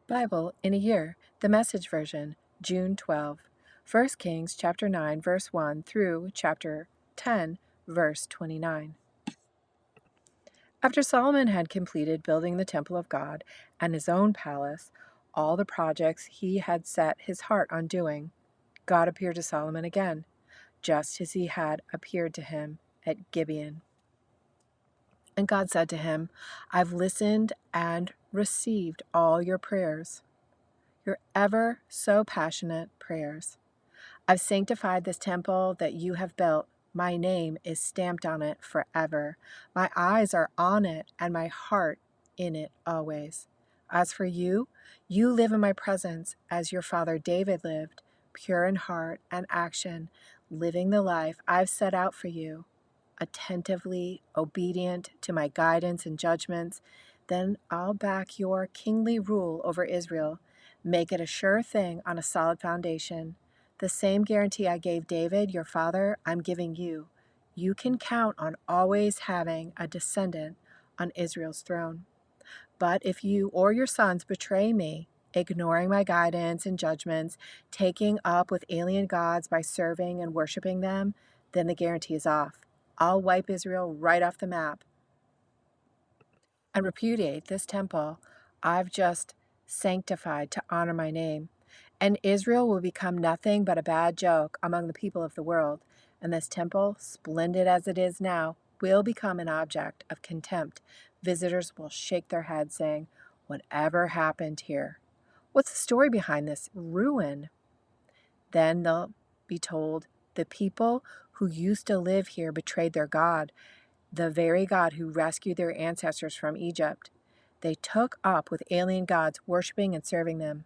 Bible in a Year, the Message Version, June 12. 1 Kings chapter 9, verse 1 through chapter 10, verse 29. After Solomon had completed building the temple of God and his own palace, all the projects he had set his heart on doing, God appeared to Solomon again, just as he had appeared to him at Gibeon. And God said to him, I've listened and received all your prayers, your ever so passionate prayers. I've sanctified this temple that you have built. My name is stamped on it forever. My eyes are on it, and my heart in it always. As for you, you live in my presence as your father David lived, pure in heart and action, living the life I've set out for you, attentively obedient to my guidance and judgments. Then I'll back your kingly rule over Israel, make it a sure thing on a solid foundation. The same guarantee I gave David, your father, I'm giving you. You can count on always having a descendant on Israel's throne. But if you or your sons betray me, ignoring my guidance and judgments, taking up with alien gods by serving and worshiping them, then the guarantee is off. I'll wipe Israel right off the map and repudiate this temple I've just sanctified to honor my name. And Israel will become nothing but a bad joke among the people of the world. And this temple, splendid as it is now, will become an object of contempt. Visitors will shake their heads, saying, Whatever happened here? What's the story behind this ruin? Then they'll be told, The people who used to live here betrayed their God, the very God who rescued their ancestors from Egypt. They took up with alien gods, worshiping and serving them.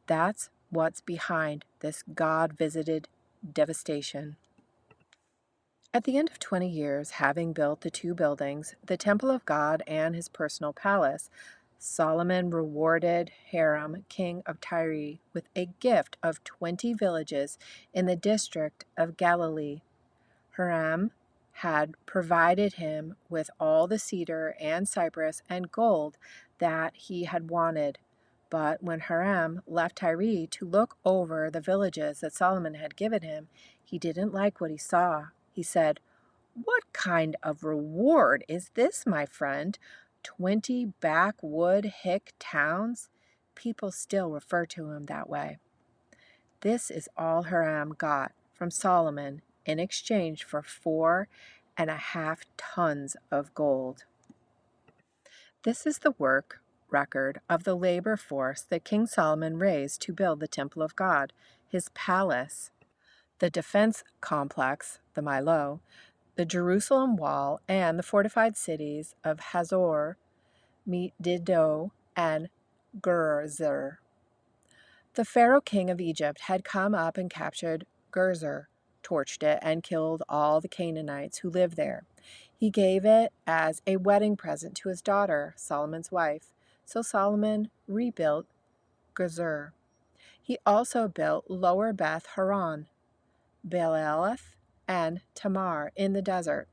That's what's behind this God-visited devastation. At the end of 20 years, having built the two buildings, the temple of God and his personal palace, Solomon rewarded Hiram, king of Tyre, with a gift of 20 villages in the district of Galilee. Hiram had provided him with all the cedar and cypress and gold that he had wanted. But when Hiram left Tyre to look over the villages that Solomon had given him, he didn't like what he saw. He said, What kind of reward is this, my friend? 20 backwood hick towns? People still refer to him that way. This is all Hiram got from Solomon in exchange for 4.5 tons of gold. This is the record of the labor force that King Solomon raised to build the temple of God, his palace, the defense complex, the Milo, the Jerusalem wall, and the fortified cities of Hazor, Megiddo, and Gezer. The Pharaoh king of Egypt had come up and captured Gezer, torched it, and killed all the Canaanites who lived there. He gave it as a wedding present to his daughter, Solomon's wife. So Solomon rebuilt Gezer. He also built Lower Beth Horon, Baalath, and Tamar in the desert,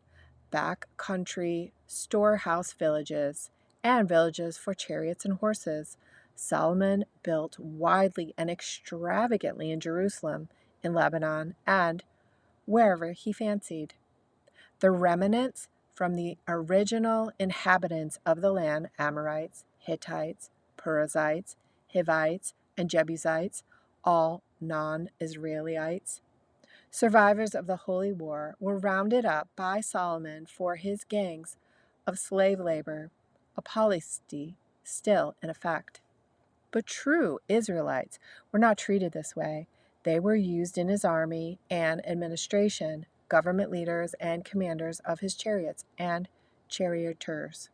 back country storehouse villages, and villages for chariots and horses. Solomon built widely and extravagantly in Jerusalem, in Lebanon, and wherever he fancied. The remnants from the original inhabitants of the land, Amorites, Hittites, Perizzites, Hivites, and Jebusites, all non-Israelites, survivors of the Holy War, were rounded up by Solomon for his gangs of slave labor, a policy still in effect. But true Israelites were not treated this way. They were used in his army and administration, government leaders and commanders of his chariots and charioteers.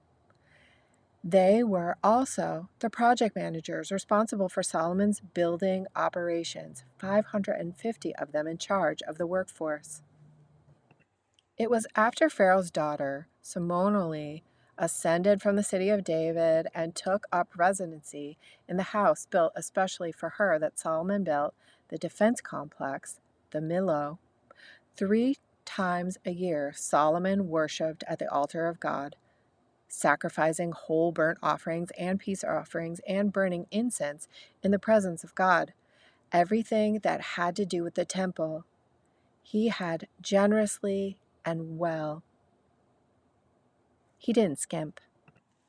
They were also the project managers responsible for Solomon's building operations, 550 of them in charge of the workforce. It was after Pharaoh's daughter, Simonoli, ascended from the city of David and took up residency in the house built especially for her that Solomon built the defense complex, the Milo. 3 times a year, Solomon worshipped at the altar of God, sacrificing whole burnt offerings and peace offerings and burning incense in the presence of God. Everything that had to do with the temple, he had generously and well. He didn't skimp.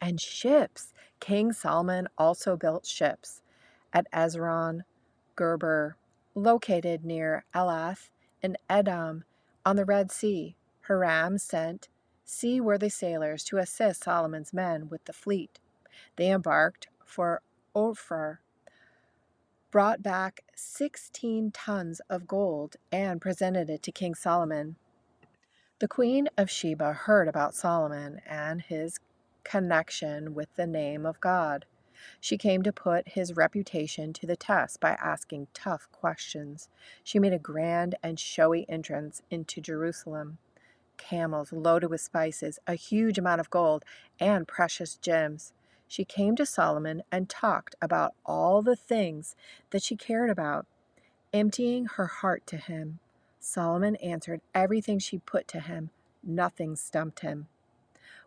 And ships. King Solomon also built ships at Ezron Gerber, located near Elath in Edom on the Red Sea. Hiram sent seaworthy sailors to assist Solomon's men with the fleet. They embarked for Ophir, brought back 16 tons of gold, and presented it to King Solomon. The Queen of Sheba heard about Solomon and his connection with the name of God. She came to put his reputation to the test by asking tough questions. She made a grand and showy entrance into Jerusalem. Camels loaded with spices, a huge amount of gold, and precious gems. She came to Solomon and talked about all the things that she cared about, emptying her heart to him. Solomon answered everything she put to him. Nothing stumped him.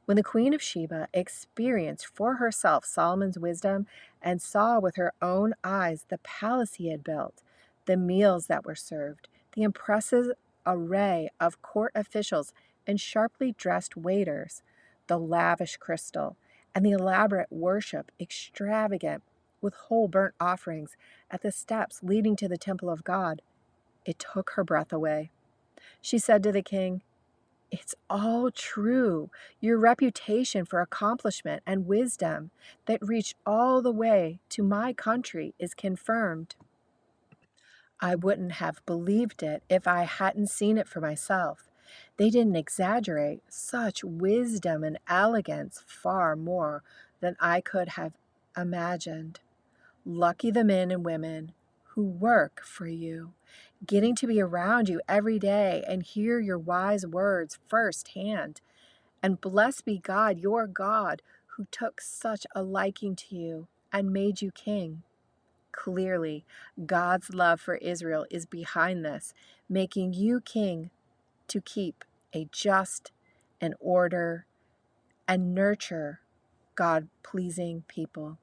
When the Queen of Sheba experienced for herself Solomon's wisdom and saw with her own eyes the palace he had built, the meals that were served, the impressive array of court officials and sharply dressed waiters, the lavish crystal, and the elaborate worship extravagant with whole burnt offerings at the steps leading to the temple of God, it took her breath away. She said to the king, "It's all true. Your reputation for accomplishment and wisdom that reached all the way to my country is confirmed. I wouldn't have believed it if I hadn't seen it for myself. They didn't exaggerate. Such wisdom and elegance, far more than I could have imagined. Lucky the men and women who work for you, getting to be around you every day and hear your wise words firsthand. And blessed be God, your God, who took such a liking to you and made you king." Clearly, God's love for Israel is behind this, making you king to keep a just and order and nurture God-pleasing people.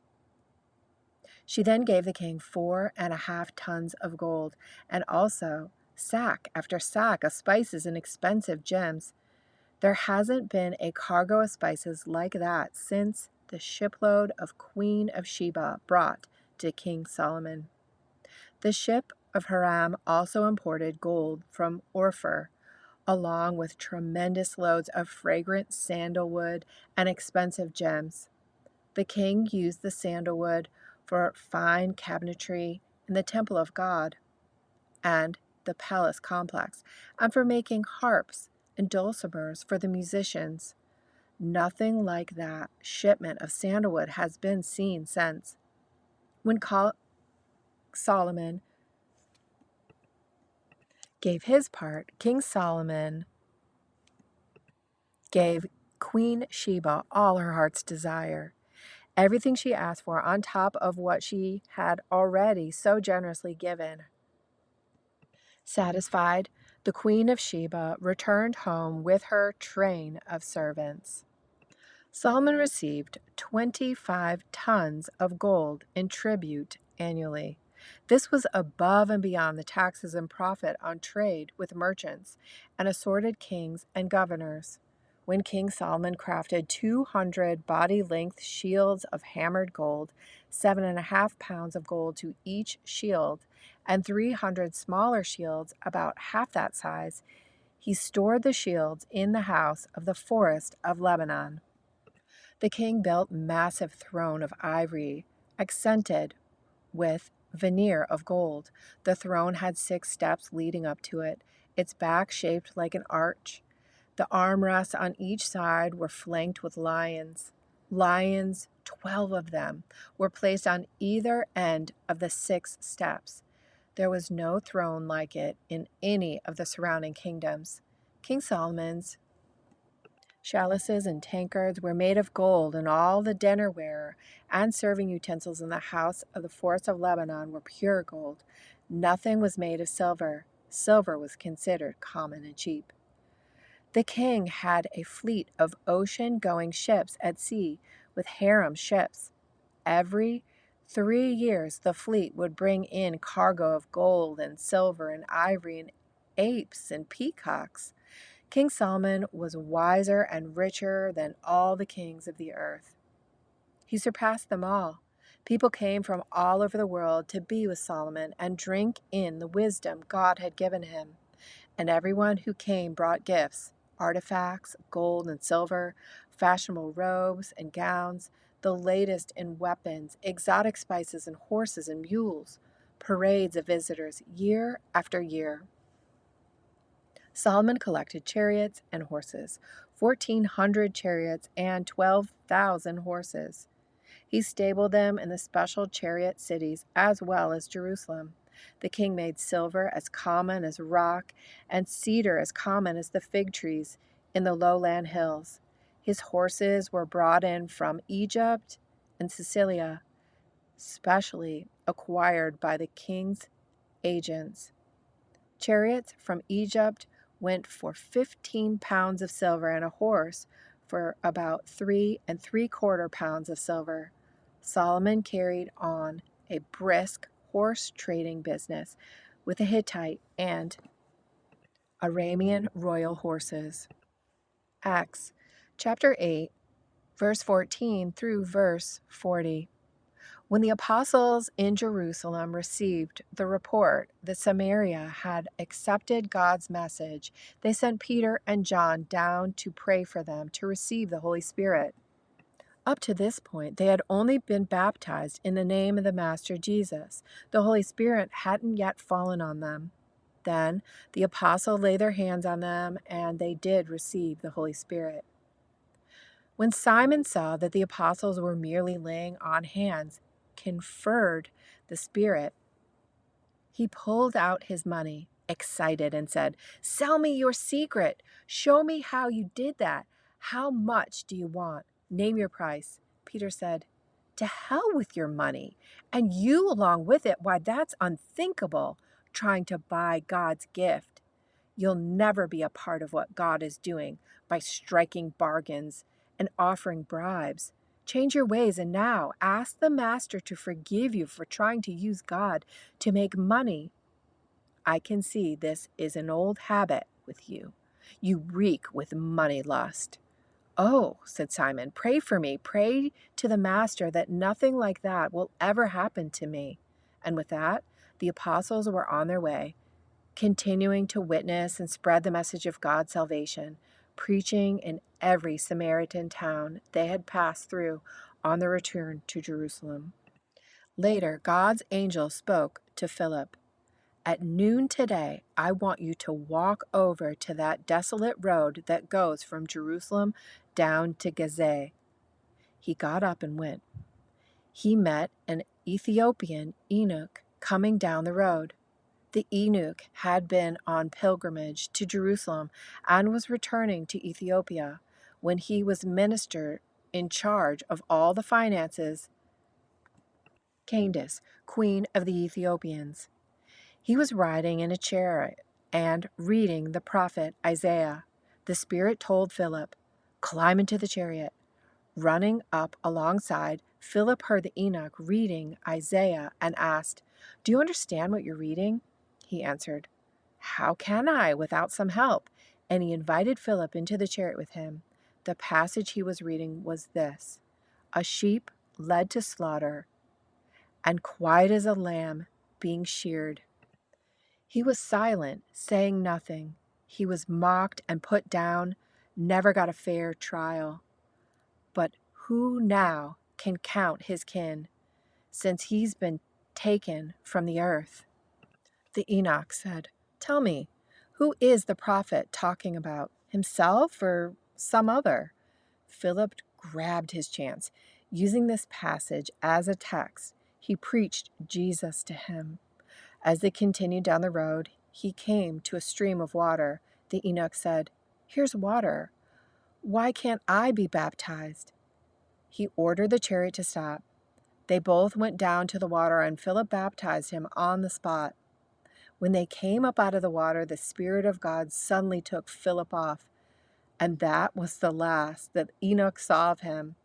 She then gave the king 4.5 tons of gold, and also sack after sack of spices and expensive gems. There hasn't been a cargo of spices like that since the shipload of Queen of Sheba brought to King Solomon. The ship of Hiram also imported gold from Ophir, along with tremendous loads of fragrant sandalwood and expensive gems. The king used the sandalwood for fine cabinetry in the temple of God and the palace complex, and for making harps and dulcimers for the musicians. Nothing like that shipment of sandalwood has been seen since. When Solomon gave his part, King Solomon gave Queen Sheba all her heart's desire. Everything she asked for on top of what she had already so generously given. Satisfied, the Queen of Sheba returned home with her train of servants. Solomon received 25 tons of gold in tribute annually. This was above and beyond the taxes and profit on trade with merchants and assorted kings and governors. When King Solomon crafted 200 body-length shields of hammered gold, 7.5 pounds of gold to each shield, and 300 smaller shields about half that size, he stored the shields in the house of the forest of Lebanon. The king built a massive throne of ivory, accented with veneer of gold. The throne had 6 steps leading up to it, its back shaped like an arch. The armrests on each side were flanked with lions. Lions, 12 of them, were placed on either end of the 6 steps. There was no throne like it in any of the surrounding kingdoms. King Solomon's chalices and tankards were made of gold, and all the dinnerware and serving utensils in the house of the forest of Lebanon were pure gold. Nothing was made of silver. Silver was considered common and cheap. The king had a fleet of ocean-going ships at sea with harem ships. Every 3 years, the fleet would bring in cargo of gold and silver and ivory and apes and peacocks. King Solomon was wiser and richer than all the kings of the earth. He surpassed them all. People came from all over the world to be with Solomon and drink in the wisdom God had given him. And everyone who came brought gifts, artifacts, gold and silver, fashionable robes and gowns, the latest in weapons, exotic spices and horses and mules, parades of visitors year after year. Solomon collected chariots and horses, 1,400 chariots and 12,000 horses. He stabled them in the special chariot cities as well as Jerusalem. The king made silver as common as rock and cedar as common as the fig trees in the lowland hills. His horses were brought in from Egypt and Sicilia, specially acquired by the king's agents. Chariots from Egypt went for 15 pounds of silver, and a horse for about 3¾ pounds of silver. Solomon carried on a brisk horse trading business with the Hittite and Aramean royal horses. Acts chapter 8, verse 14 through verse 40. When the apostles in Jerusalem received the report that Samaria had accepted God's message, they sent Peter and John down to pray for them to receive the Holy Spirit. Up to this point, they had only been baptized in the name of the Master Jesus. The Holy Spirit hadn't yet fallen on them. Then the apostles laid their hands on them, and they did receive the Holy Spirit. When Simon saw that the apostles were merely laying on hands, conferred the Spirit, he pulled out his money, excited, and said, "Sell me your secret. Show me how you did that. How much do you want? Name your price." Peter said, "To hell with your money, and you along with it. Why, that's unthinkable, trying to buy God's gift. You'll never be a part of what God is doing by striking bargains and offering bribes. Change your ways, and now ask the Master to forgive you for trying to use God to make money. I can see this is an old habit with you. You reek with money lust." "Oh," said Simon, "pray for me. Pray to the Master that nothing like that will ever happen to me." And with that, the apostles were on their way, continuing to witness and spread the message of God's salvation, preaching in every Samaritan town they had passed through on their return to Jerusalem. Later, God's angel spoke to Philip. "At noon today, I want you to walk over to that desolate road that goes from Jerusalem down to Gaza." He got up and went. He met an Ethiopian eunuch coming down the road. The eunuch had been on pilgrimage to Jerusalem and was returning to Ethiopia when he was minister in charge of all the finances, Candace, queen of the Ethiopians. He was riding in a chariot and reading the prophet Isaiah. The Spirit told Philip, "Climb into the chariot." Running up alongside, Philip heard the eunuch reading Isaiah and asked, "Do you understand what you're reading?" He answered, "How can I without some help?" And he invited Philip into the chariot with him. The passage he was reading was this: "A sheep led to slaughter, and quiet as a lamb being sheared. He was silent, saying nothing. He was mocked and put down, never got a fair trial. But who now can count his kin, since he's been taken from the earth?" The eunuch said, "Tell me, who is the prophet talking about, himself or some other?" Philip grabbed his chance. Using this passage as a text, he preached Jesus to him. As they continued down the road, he came to a stream of water. The eunuch said, "Here's water. Why can't I be baptized?" He ordered the chariot to stop. They both went down to the water, and Philip baptized him on the spot. When they came up out of the water, the Spirit of God suddenly took Philip off. And that was the last that Enoch saw of him.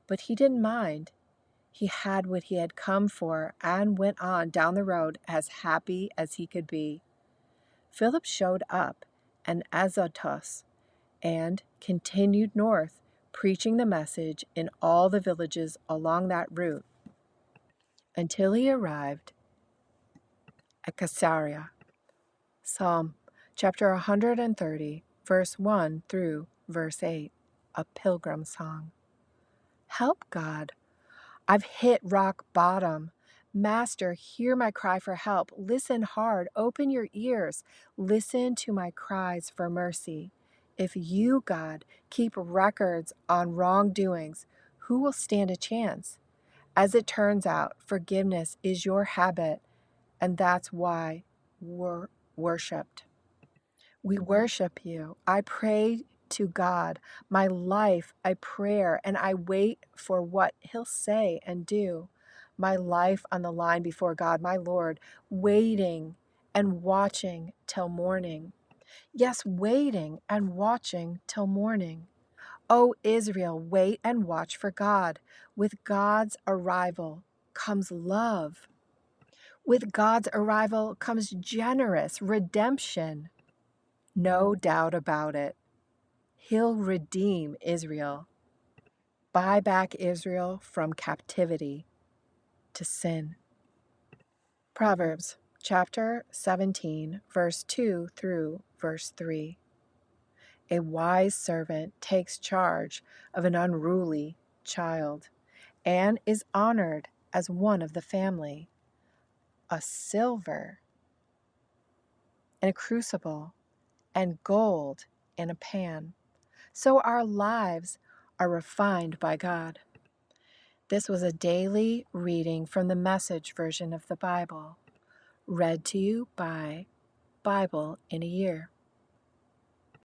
But he didn't mind. He had what he had come for and went on down the road as happy as he could be. Philip showed up in Azotus and continued north, preaching the message in all the villages along that route until he arrived at Caesarea. Psalm chapter 130, verse 1 through verse 8, a pilgrim song. Help, God. I've hit rock bottom. Master, hear my cry for help. Listen hard. Open your ears. Listen to my cries for mercy. If you, God, keep records on wrongdoings, who will stand a chance? As it turns out, forgiveness is your habit, and that's why we're worshipped. We worship you. I pray to God. My life, I prayer, and I wait for what he'll say and do. My life on the line before God, my Lord, waiting and watching till morning. Yes, waiting and watching till morning. O Israel, wait and watch for God. With God's arrival comes love. With God's arrival comes generous redemption. No doubt about it. He'll redeem Israel, buy back Israel from captivity to sin. Proverbs chapter 17, verse 2 through verse 3. A wise servant takes charge of an unruly child and is honored as one of the family. A silver in a crucible and gold in a pan. So our lives are refined by God. This was a daily reading from the Message version of the Bible, read to you by Bible in a Year.